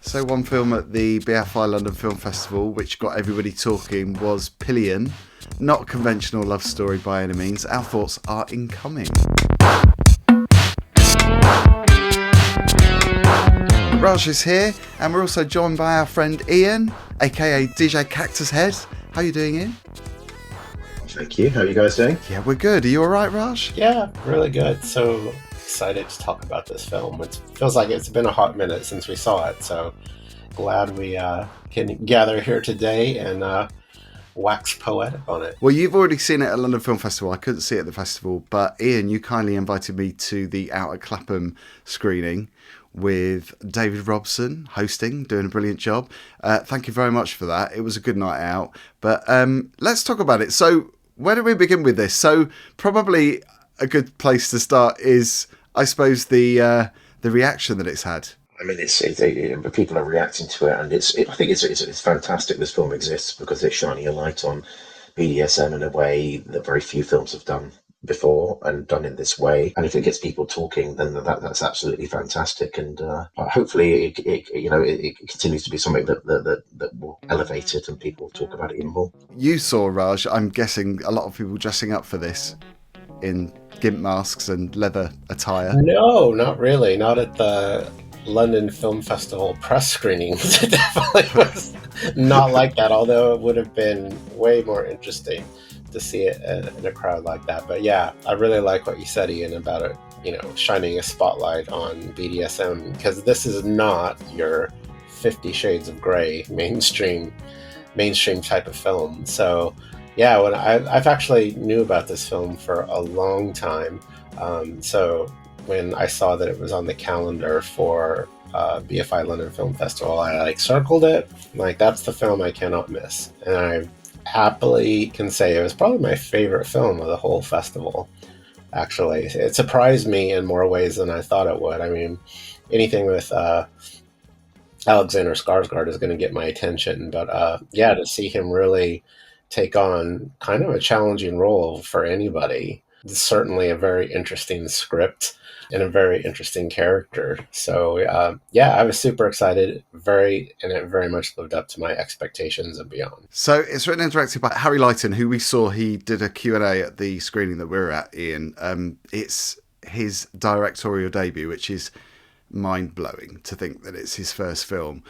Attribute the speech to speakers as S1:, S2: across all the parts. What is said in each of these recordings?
S1: So one film at the BFI London Film Festival which got everybody talking was Pillion. Not a conventional love story by any means. Our thoughts are incoming. Raj is here, and we're also joined by our friend Ian, aka DJ Cactus Head. How are you doing, Ian?
S2: Thank you. How are you guys doing?
S1: Yeah, we're good. Are you all right, Raj?
S3: Yeah, really good. So excited to talk about this film. It feels like it's been a hot minute since we saw it, so glad we can gather here today and wax poetic on it.
S1: Well, you've already seen it at London Film Festival. I couldn't see it at the festival, but Ian, you kindly invited me to the Out at Clapham screening with David Robson hosting, doing a brilliant job. Thank you very much for that. It was a good night out. But let's talk about it. So where do we begin with this? So probably a good place to start is, I suppose, the reaction that it's had.
S2: I mean, people are reacting to it, and I think it's fantastic. This film exists because it's shining a light on BDSM in a way that very few films have done before and done in this way. And if it gets people talking, then that's absolutely fantastic. And hopefully, it continues to be something that will elevate it and people will talk about it even more.
S1: You saw, Raj, I'm guessing, a lot of people dressing up for this in gimp masks and leather attire.
S3: No, not really. Not at the London Film Festival press screenings. It definitely was not like that, although it would have been way more interesting to see it in a crowd like that. But yeah, I really like what you said, Ian, about it, shining a spotlight on BDSM, because this is not your 50 Shades of Grey mainstream type of film. So yeah, when I've actually knew about this film for a long time. So when I saw that it was on the calendar for BFI London Film Festival, I circled it. That's the film I cannot miss. And I happily can say it was probably my favorite film of the whole festival. Actually, it surprised me in more ways than I thought it would. I mean, anything with Alexander Skarsgard is going to get my attention, but to see him really take on kind of a challenging role for anybody. It's certainly a very interesting script and a very interesting character. So I was super excited, and it very much lived up to my expectations and beyond.
S1: So it's written and directed by Harry Lighton, who we saw. He did a Q&A at the screening that we were at, Ian. It's his directorial debut, which is mind-blowing to think that it's his first film.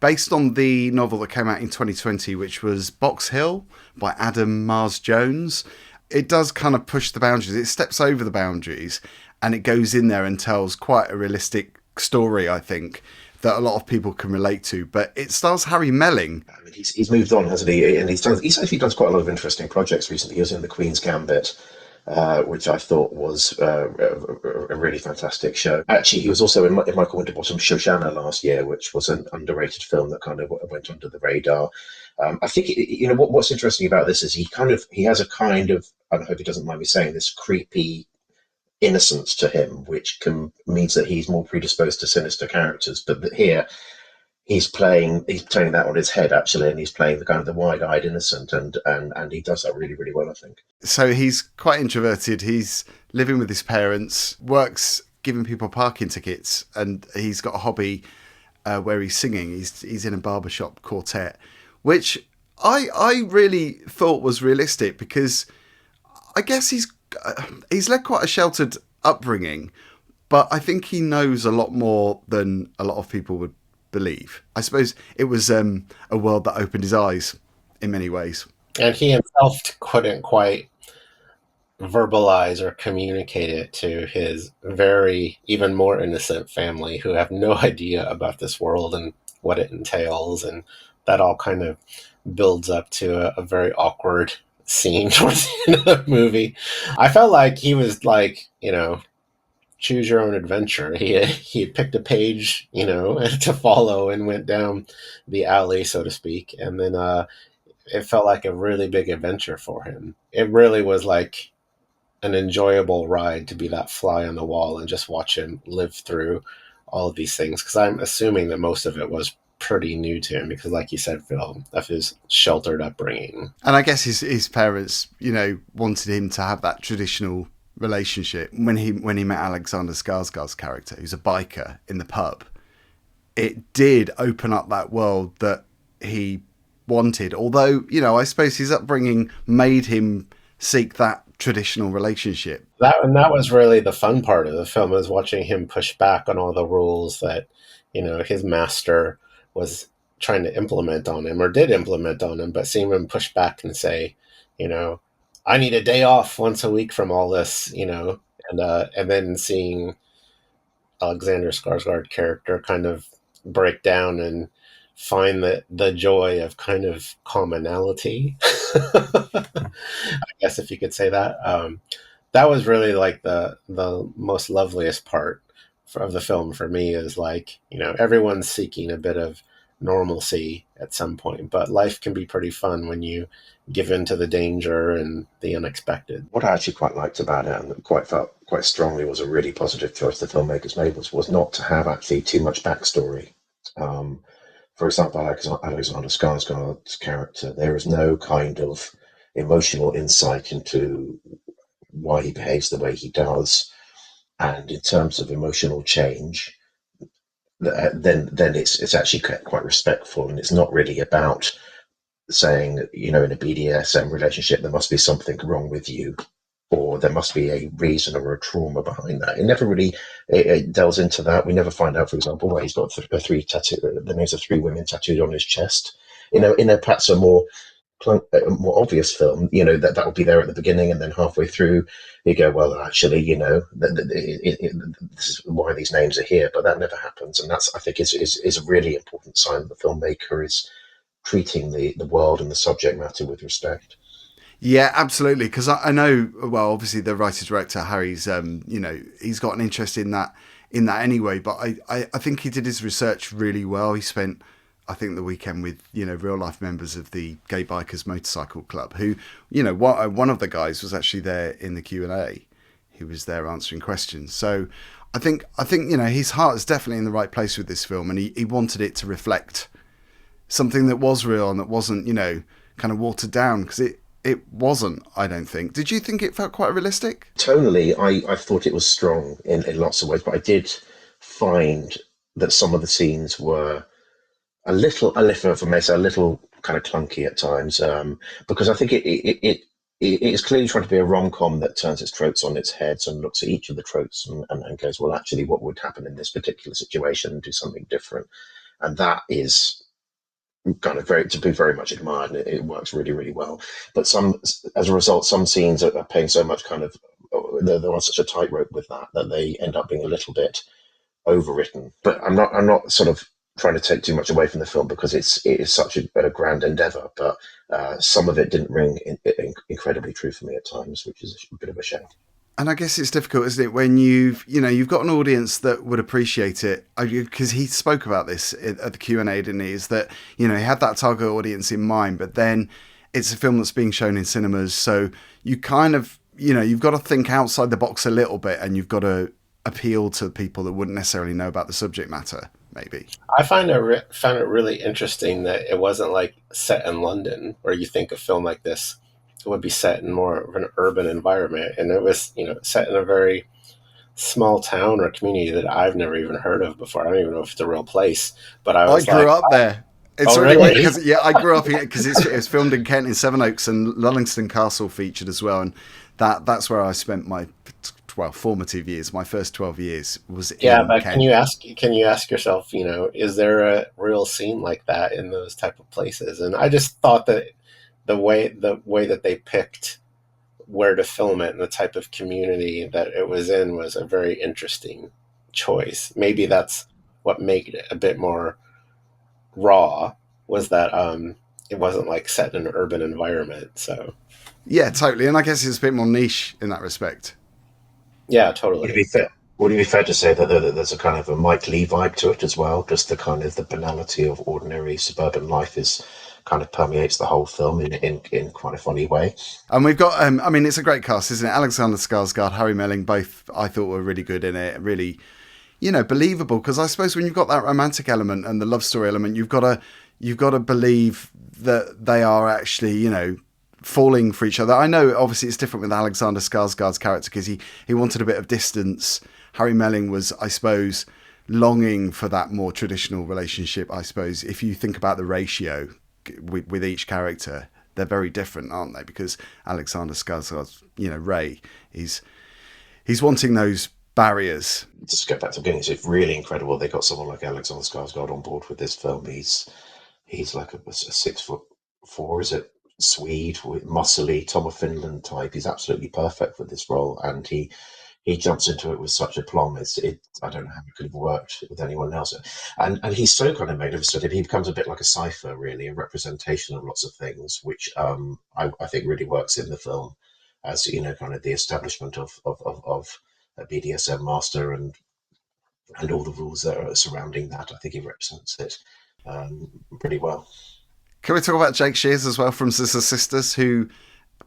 S1: Based on the novel that came out in 2020, which was Box Hill by Adam Mars Jones. It does kind of push the boundaries. It steps over the boundaries and it goes in there and tells quite a realistic story, I think, that a lot of people can relate to. But it stars Harry Melling.
S2: I mean, he's moved on, hasn't he? And he's actually done quite a lot of interesting projects recently. He was in The Queen's Gambit, which I thought was a really fantastic show. Actually, he was also in Michael Winterbottom's Shoshana last year, which was an underrated film that kind of went under the radar. I think what's interesting about this is he has a kind of, I hope he doesn't mind me saying this, creepy innocence to him, which means that he's more predisposed to sinister characters. But here, he's turning that on his head actually, and he's playing the kind of the wide-eyed innocent, and he does that really, really well, I think.
S1: So he's quite introverted. He's living with his parents, works giving people parking tickets, and he's got a hobby where he's singing. He's in a barbershop quartet, which I really thought was realistic, because I guess he's led quite a sheltered upbringing, but I think he knows a lot more than a lot of people would believe. I suppose it was a world that opened his eyes in many ways.
S3: And he himself couldn't quite verbalize or communicate it to his very, even more innocent family, who have no idea about this world and what it entails. And that all kind of builds up to a very awkward scene towards the end of the movie. I felt like he was like, choose your own adventure. He had picked a page, to follow and went down the alley, so to speak. And then it felt like a really big adventure for him. It really was like an enjoyable ride to be that fly on the wall and just watch him live through all of these things. Because I'm assuming that most of it was pretty new to him, because like you said, Phil, of his sheltered upbringing.
S1: And I guess his parents, wanted him to have that traditional relationship. When he met Alexander Skarsgard's character, who's a biker in the pub, it did open up that world that he wanted. Although, you know, I suppose his upbringing made him seek that traditional relationship.
S3: That was really the fun part of the film, is watching him push back on all the rules that, you know, his master was trying to implement on him, or did implement on him, but seeing him push back and say, you know, I need a day off once a week from all this, you know, and then seeing Alexander Skarsgård character kind of break down and find the joy of kind of commonality. I guess, if you could say that. That was really like the most loveliest part of the film for me, is like, you know, everyone's seeking a bit of normalcy at some point, but life can be pretty fun when you give in to the danger and the unexpected.
S2: What I actually quite liked about it, and quite felt quite strongly was a really positive choice the filmmakers made, was not to have actually too much backstory. For example, Alexander Skarsgård's character, there is no kind of emotional insight into why he behaves the way he does, and in terms of emotional change, then it's actually quite respectful, and it's not really about saying, you know, in a BDSM relationship there must be something wrong with you, or there must be a reason or a trauma behind that. It never really it delves into that. We never find out, for example, why he's got the names of three women tattooed on his chest. In a perhaps a more obvious film, you know, that would be there at the beginning, and then halfway through you go, well, actually, you know, this is why these names are here, but that never happens. And that's, I think, is a really important sign that the filmmaker is treating the world and the subject matter with respect.
S1: Yeah, absolutely. Because I know, well, obviously the writer director Harry's, you know, he's got an interest in that anyway. But I think he did his research really well. He spent, I think, the weekend with, you know, real life members of the Gay Bikers Motorcycle Club, who, you know, one of the guys was actually there in the Q&A. He was there answering questions. So I think you know, his heart is definitely in the right place with this film, and he wanted it to reflect something that was real and that wasn't, you know, kind of watered down, because it wasn't, I don't think. Did you think it felt quite realistic?
S2: Tonally, I thought it was strong in lots of ways, but I did find that some of the scenes were a little kind of clunky at times, because I think it is clearly trying to be a rom-com that turns its tropes on its heads and looks at each of the tropes and goes, well, actually, what would happen in this particular situation, and do something different. And that is kind of to be very much admired, and it works really, really well. But as a result, some scenes are paying so much kind of, they're on such a tightrope with that they end up being a little bit overwritten. But I'm not sort of trying to take too much away from the film, because it is such a grand endeavor. But some of it didn't ring incredibly true for me at times, which is a bit of a shame.
S1: And I guess it's difficult, isn't it, when you've got an audience that would appreciate it, because he spoke about this at the Q&A, didn't he? Is that, you know, he had that target audience in mind, but then it's a film that's being shown in cinemas, so you kind of, you know, you've got to think outside the box a little bit, and you've got to appeal to people that wouldn't necessarily know about the subject matter, maybe.
S3: I found it really interesting that it wasn't like set in London, where you think a film like this would be set in more of an urban environment, and it was, you know, set in a very small town or community that I've never even heard of before. I don't even know if it's a real place, but I
S1: grew up there. It's
S3: oh,
S1: really
S3: really?
S1: weird because, yeah, I grew up here because it was filmed in Kent in Sevenoaks, and Lullingstone Castle featured as well, and that's where I spent my formative years. My first 12 years was in
S3: but
S1: Kent.
S3: Can you ask yourself, you know, is there a real scene like that in those type of places? And I just thought that the way that they picked where to film it and the type of community that it was in was a very interesting choice. Maybe that's what made it a bit more raw, was that it wasn't like set in an urban environment. So
S1: yeah, totally. And I guess it's a bit more niche in that respect.
S3: Yeah, totally.
S2: Would it be fair to say that there's a kind of a Mike Leigh vibe to it as well? Just the kind of the banality of ordinary suburban life is kind of permeates the whole film in quite a funny way.
S1: And we've got, I mean, it's a great cast, isn't it? Alexander Skarsgård, Harry Melling, both I thought were really good in it. Really, you know, believable. Because I suppose when you've got that romantic element and the love story element, you've got to believe that they are actually, you know, falling for each other. I know, obviously, it's different with Alexander Skarsgård's character because he wanted a bit of distance. Harry Melling was, I suppose, longing for that more traditional relationship, I suppose. If you think about the ratio with each character, they're very different, aren't they? Because Alexander Skarsgård's, Ray, he's wanting those barriers.
S2: Just go back to the beginning, it's really incredible they got someone like Alexander Skarsgård on board with this film. He's like a 6'4", is it? Swede, with muscly Tom of Finland type. He's absolutely perfect for this role, and he jumps into it with such aplomb. I don't know how it could have worked with anyone else. And he's so kind of magnificent. He becomes a bit like a cipher, really, a representation of lots of things, which I think really works in the film as, kind of the establishment of a BDSM master and all the rules that are surrounding that. I think he represents it pretty well.
S1: Can we talk about Jake Shears as well from Sister Sisters, who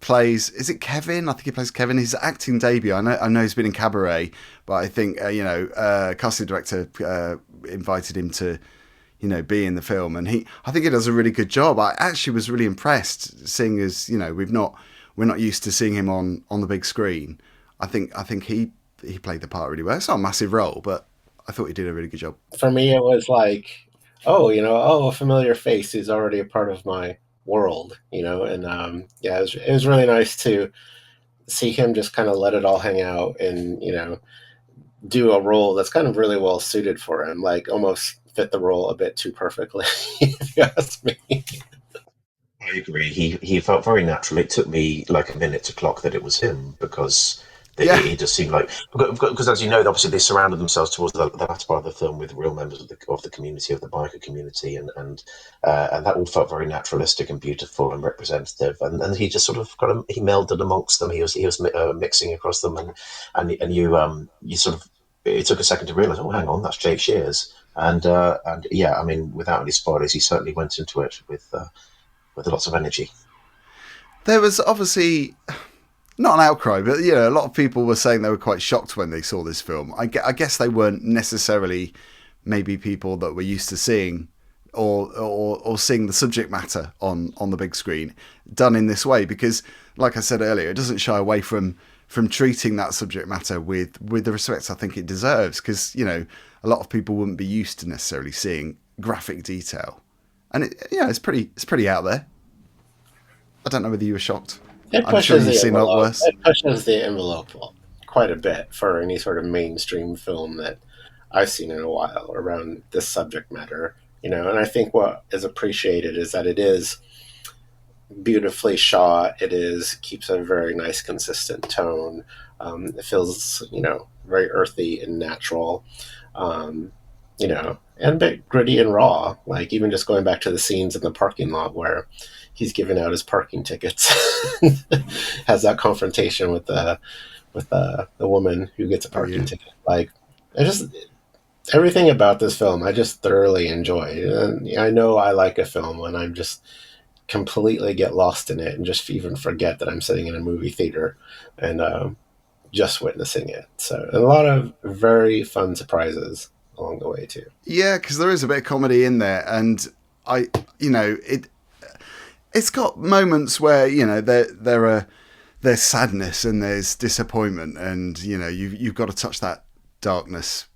S1: plays, is it Kevin? I think he plays Kevin. His acting debut. I know he's been in Cabaret, but I think casting director invited him to be in the film, and I think he does a really good job. I actually was really impressed, seeing as we're not used to seeing him on the big screen. I think he played the part really well. It's not a massive role, but I thought he did a really good job.
S3: For me, it was like, a familiar face is already a part of my world, and it was really nice to see him just kind of let it all hang out and, do a role that's kind of really well suited for him, like almost fit the role a bit too perfectly, if you ask me.
S2: I agree. He felt very natural. It took me like a minute to clock that it was him, because he just seemed like, because as you know, obviously they surrounded themselves towards the latter part of the film with real members of the community, of the biker community, and that all felt very naturalistic and beautiful and representative. And he just sort of he melded amongst them. He was mixing across them, and you sort of, it took a second to realise, oh, hang on, that's Jake Shears. And yeah, I mean, without any spoilers, he certainly went into it with lots of energy.
S1: There was obviously not an outcry, but a lot of people were saying they were quite shocked when they saw this film. I guess they weren't necessarily maybe people that were used to seeing or seeing the subject matter on the big screen done in this way, because, like I said earlier, it doesn't shy away from treating that subject matter with the respect I think it deserves, because a lot of people wouldn't be used to necessarily seeing graphic detail, and it's pretty out there. I don't know whether you were shocked.
S3: It pushes the envelope quite a bit for any sort of mainstream film that I've seen in a while around this subject matter, and I think what is appreciated is that it is beautifully shot. Keeps a very nice, consistent tone. It feels, very earthy and natural, and a bit gritty and raw. Like, even just going back to the scenes in the parking lot where he's giving out his parking tickets, has that confrontation with the woman who gets a parking ticket. Like, everything about this film I just thoroughly enjoy. And I know I like a film when I'm just completely get lost in it and just even forget that I'm sitting in a movie theater and just witnessing it. So a lot of very fun surprises along the way too.
S1: Yeah, because there is a bit of comedy in there, and it's got moments where there's sadness and there's disappointment, and you've got to touch that darkness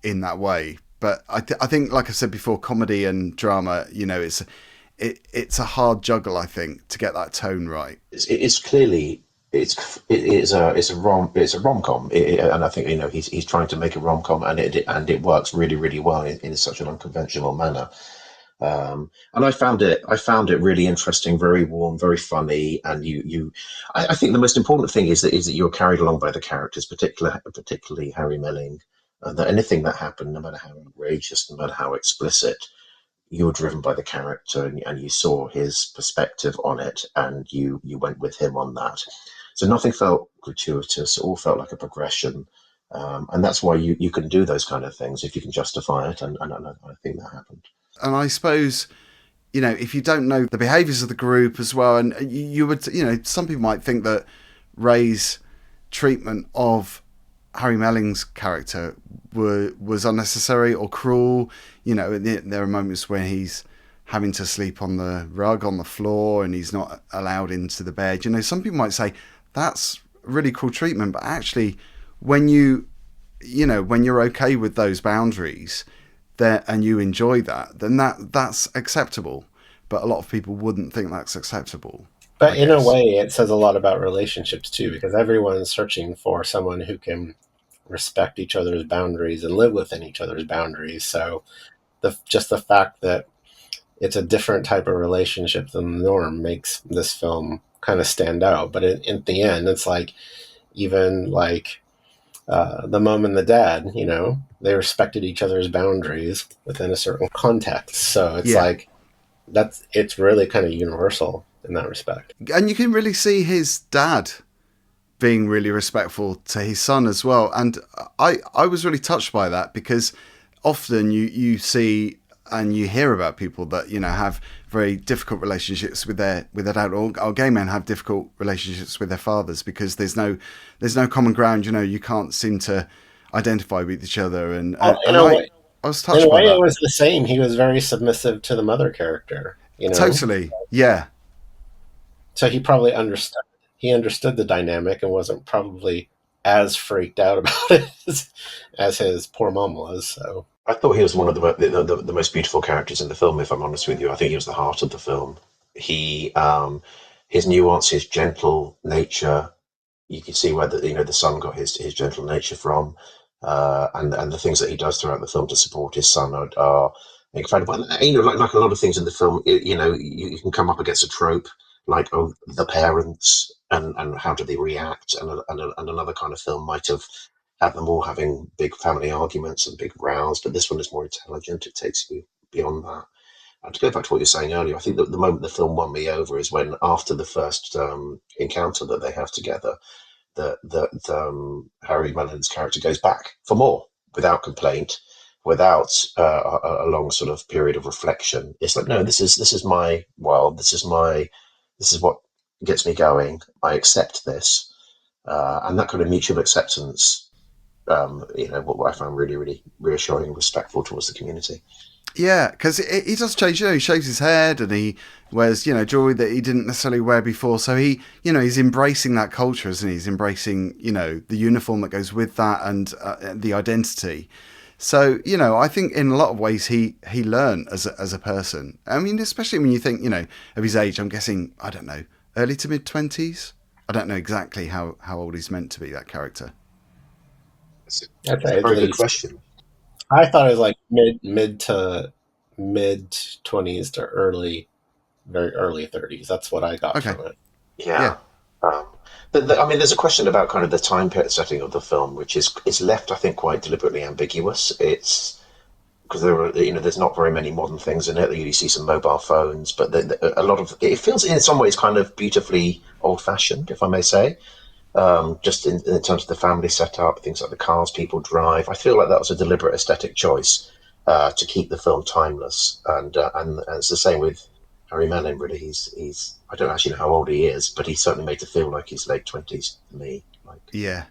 S1: in that way. But I think, like I said before, comedy and drama, it's a hard juggle, I think, to get that tone right.
S2: It's clearly it's a rom-com, and I think he's trying to make a rom-com, and it works really, really well in such an unconventional manner. And I found it really interesting, very warm, very funny, and I think the most important thing is that you're carried along by the characters, particularly Harry Melling. That anything that happened, no matter how outrageous, no matter how explicit, you were driven by the character, and you saw his perspective on it, and you went with him on that. So nothing felt gratuitous; it all felt like a progression, and that's why you can do those kind of things if you can justify it, and I think that happened.
S1: And I suppose, if you don't know the behaviours of the group as well, and you would, some people might think that Ray's treatment of Harry Melling's character was unnecessary or cruel. There are moments when he's having to sleep on the rug on the floor and he's not allowed into the bed. Some people might say that's really cruel treatment, but actually, when you when you're okay with those boundaries there and you enjoy that, then that's acceptable. But a lot of people wouldn't think that's acceptable.
S3: But in a way, it says a lot about relationships too, because everyone's searching for someone who can respect each other's boundaries and live within each other's boundaries. So just the fact that it's a different type of relationship than the norm makes this film kind of stand out. But in the end, it's like, even like the mom and the dad, they respected each other's boundaries within a certain context. So it's like, it's really kind of universal in that respect.
S1: And you can really see his dad being really respectful to his son as well. And I was really touched by that, because often you see and you hear about people that, have very difficult relationships with their dad, or gay men have difficult relationships with their fathers because there's no common ground. You can't seem to identify with each other. And I was touched by that.
S3: It was the same. He was very submissive to the mother character.
S1: Totally, yeah.
S3: So he probably understood. He understood the dynamic and wasn't probably as freaked out about it as his poor mom was. So
S2: I thought he was one of the most beautiful characters in the film, if I'm honest with you. I think he was the heart of the film. He, his nuance, his gentle nature, you can see where the son got his gentle nature from, and the things that he does throughout the film to support his son are incredible. And, like a lot of things in the film, you can come up against a trope like, oh, the parents and how do they react, and another kind of film might have had them all having big family arguments and big rows, but this one is more intelligent. It takes you beyond that. And to go back to what you were saying earlier, I think that the moment the film won me over is when, after the first encounter that they have together, that Harry Mellon's character goes back for more without complaint, without a long sort of period of reflection. It's like, no, this is my world. This is what gets me going. I accept this, and that kind of mutual acceptance. What I found really, really reassuring and respectful towards the community.
S1: Yeah, because he does change. He shaves his head and he wears, jewelry that he didn't necessarily wear before. So he, he's embracing that culture, isn't he? He's embracing, the uniform that goes with that and the identity. So, I think in a lot of ways he learned as a person. I mean, especially when you think, of his age. I'm guessing, I don't know, early to mid 20s. I don't know exactly how old he's meant to be, that character.
S2: That's a very good question.
S3: I thought it was like mid to mid 20s to very early 30s. That's what I got from it.
S2: Yeah. There's a question about kind of the time setting of the film, which is left, I think, quite deliberately ambiguous. It's because there's not very many modern things in it. You see some mobile phones, but a lot of it feels in some ways kind of beautifully old-fashioned, if I may say. Just in terms of the family setup, things like the cars people drive. I feel like that was a deliberate aesthetic choice to keep the film timeless. And it's the same with Harry Mellon, really. He's I don't actually know how old he is, but he's certainly made to feel like he's late 20s to me.
S1: Yeah.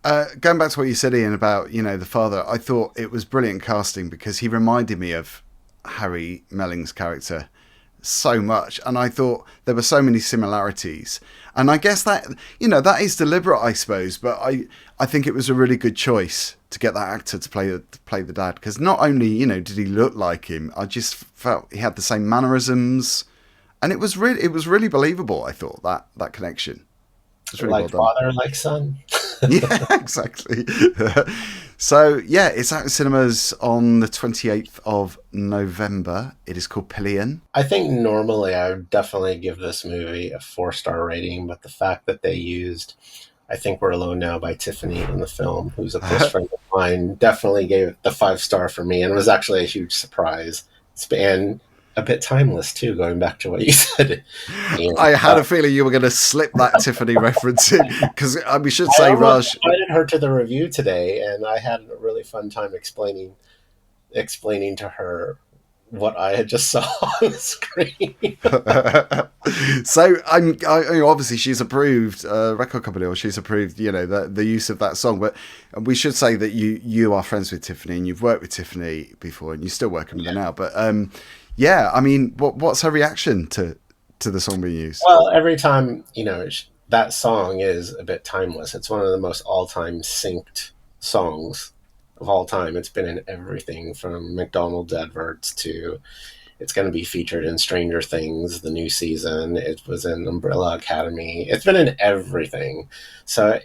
S1: Going back to what you said, Ian, about, the father, I thought it was brilliant casting because he reminded me of Harry Melling's character so much, and I thought there were so many similarities, and I guess that that is deliberate, I suppose, but I think it was a really good choice to get that actor to play the dad, because not only did he look like him, I just felt he had the same mannerisms, and it was really believable. I thought that connection was really
S3: like
S1: well done.
S3: Father, like son.
S1: Yeah, exactly. So, yeah, it's out in cinemas on the 28th of November. It is called Pillion.
S3: I think normally I would definitely give this movie a 4-star rating, but the fact that they used I Think We're Alone Now by Tiffany in the film, who's a close friend of mine, definitely gave it the 5-star for me, and it was actually a huge surprise. And a bit timeless too, going back to what you said.
S1: I had a feeling you were going to slip that Tiffany reference in, because we should say, Raj,
S3: I invited her to the review today, and I had a really fun time explaining to her what I had just saw on the screen.
S1: So obviously she's approved record company, or she's approved the use of that song, but we should say that you are friends with Tiffany and you've worked with Tiffany before and you're still working with her now, but yeah, I mean, what's her reaction to the song being used?
S3: Well, every time, that song is a bit timeless. It's one of the most all-time synced songs of all time. It's been in everything from McDonald's adverts to it's going to be featured in Stranger Things, the new season. It was in Umbrella Academy. It's been in everything. So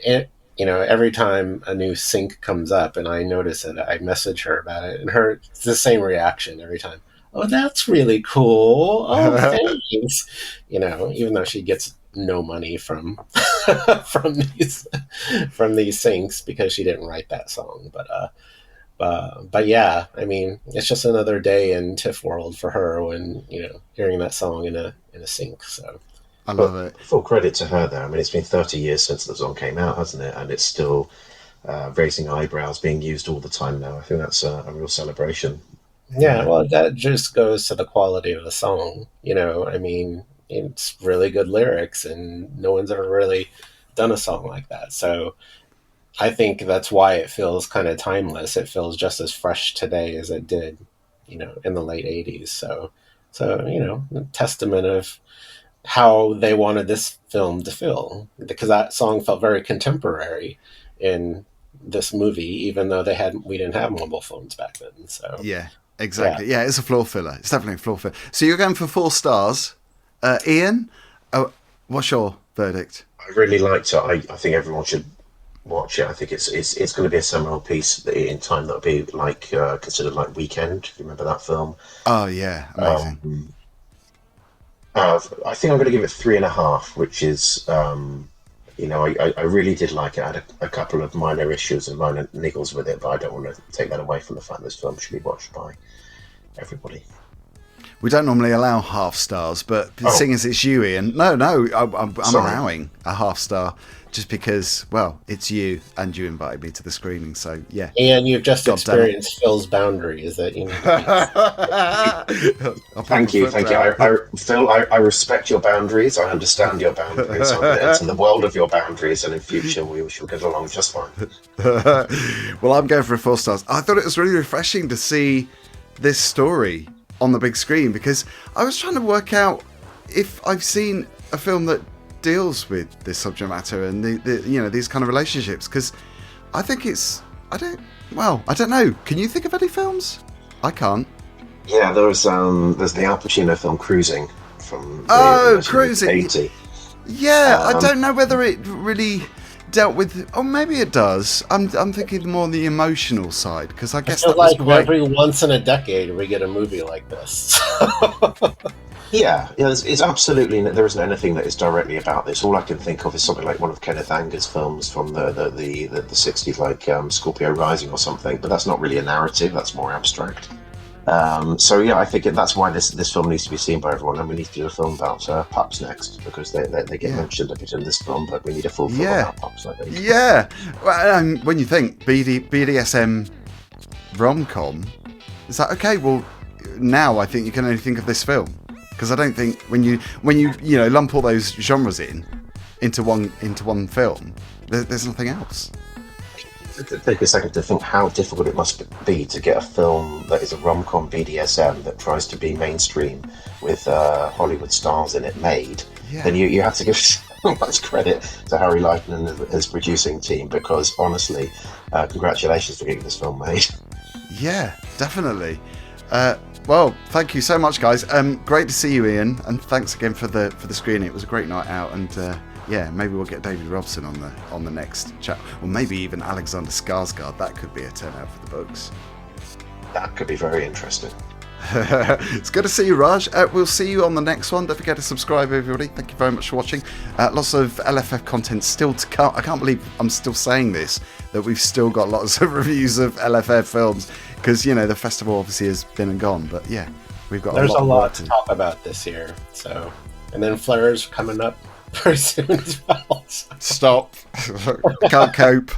S3: every time a new sync comes up and I notice it, I message her about it, and it's the same reaction every time. Oh, that's really cool. Oh, thanks. Even though she gets no money from from these syncs because she didn't write that song, but yeah, I mean, it's just another day in TIFF world for her when hearing that song in a sync. So
S1: I love it.
S2: Full credit to her there. I mean, it's been 30 years since the song came out, hasn't it? And it's still raising eyebrows, being used all the time now. I think that's a real celebration.
S3: Yeah, well, that just goes to the quality of the song. I mean, it's really good lyrics, and no one's ever really done a song like that. So I think that's why it feels kind of timeless. It feels just as fresh today as it did, in the late 80s. So a testament of how they wanted this film to feel, because that song felt very contemporary in this movie, even though we didn't have mobile phones back then. So
S1: yeah, exactly. Yeah, it's a floor filler. It's definitely a floor filler. So you're going for 4 stars. Ian, what's your verdict?
S2: I really liked it. I think everyone should watch it. I think it's going to be a seminal piece in time that'll be considered like Weekend. If you remember that film.
S1: Oh yeah, amazing.
S2: I think I'm going to give it 3.5, which is I really did like it. I had a couple of minor issues and minor niggles with it, but I don't want to take that away from the fact this film should be watched by everybody.
S1: We don't normally allow half stars, but seeing as it's you, Ian, I'm allowing a half star just because, well, it's you and you invited me to the screening, so yeah.
S3: And you've just experienced Phil's boundaries that
S2: Thank you. Phil, I respect your boundaries. I understand your boundaries. It's in the world of your boundaries, and in future we shall get along just fine.
S1: Well, I'm going for 4 stars. I thought it was really refreshing to see this story on the big screen, because I was trying to work out if I've seen a film that deals with this subject matter and these kind of relationships, because I think I don't know. Can you think of any films? I can't.
S2: Yeah, there's the Al Pacino film Cruising from
S1: Cruising
S2: 80.
S1: Yeah, I don't know whether it really dealt with, or maybe it does. I'm thinking more on the emotional side, because I guess that was quite...
S3: every once in a decade we get a movie like this.
S2: Yeah, it's absolutely, there isn't anything that is directly about this. All I can think of is something like one of Kenneth Anger's films from the 60s, like Scorpio Rising or something, but that's not really a narrative, that's more abstract. So yeah, I think that's why this film needs to be seen by everyone, and we need to do a film about pups next, because they get mentioned a bit in this film, but we need a full film about pups, I think. Yeah,
S1: well, when you think BDSM rom-com, is that okay? Well, now I think you can only think of this film, because I don't think when you lump all those genres into one film, there's nothing else.
S2: Take a second to think how difficult it must be to get a film that is a rom-com BDSM that tries to be mainstream with Hollywood stars in it made. Yeah. Then you have to give so much credit to Harry Lighton and his producing team, because honestly, congratulations for getting this film made.
S1: Yeah, definitely. Well, thank you so much, guys. Great to see you, Ian, and thanks again for the screening. It was a great night out, and yeah, maybe we'll get David Robson on the next chat, or maybe even Alexander Skarsgard. That could be a turnout for the books.
S2: That could be very interesting.
S1: It's good to see you, Raj. We'll see you on the next one. Don't forget to subscribe, everybody. Thank you very much for watching. Lots of LFF content still to come. I can't believe I'm still saying this, that we've still got lots of reviews of LFF films, because the festival obviously has been and gone, but yeah, there's
S3: a lot to talk about this year. So, and then Flares coming up very soon as well.
S1: Stop. Can't cope.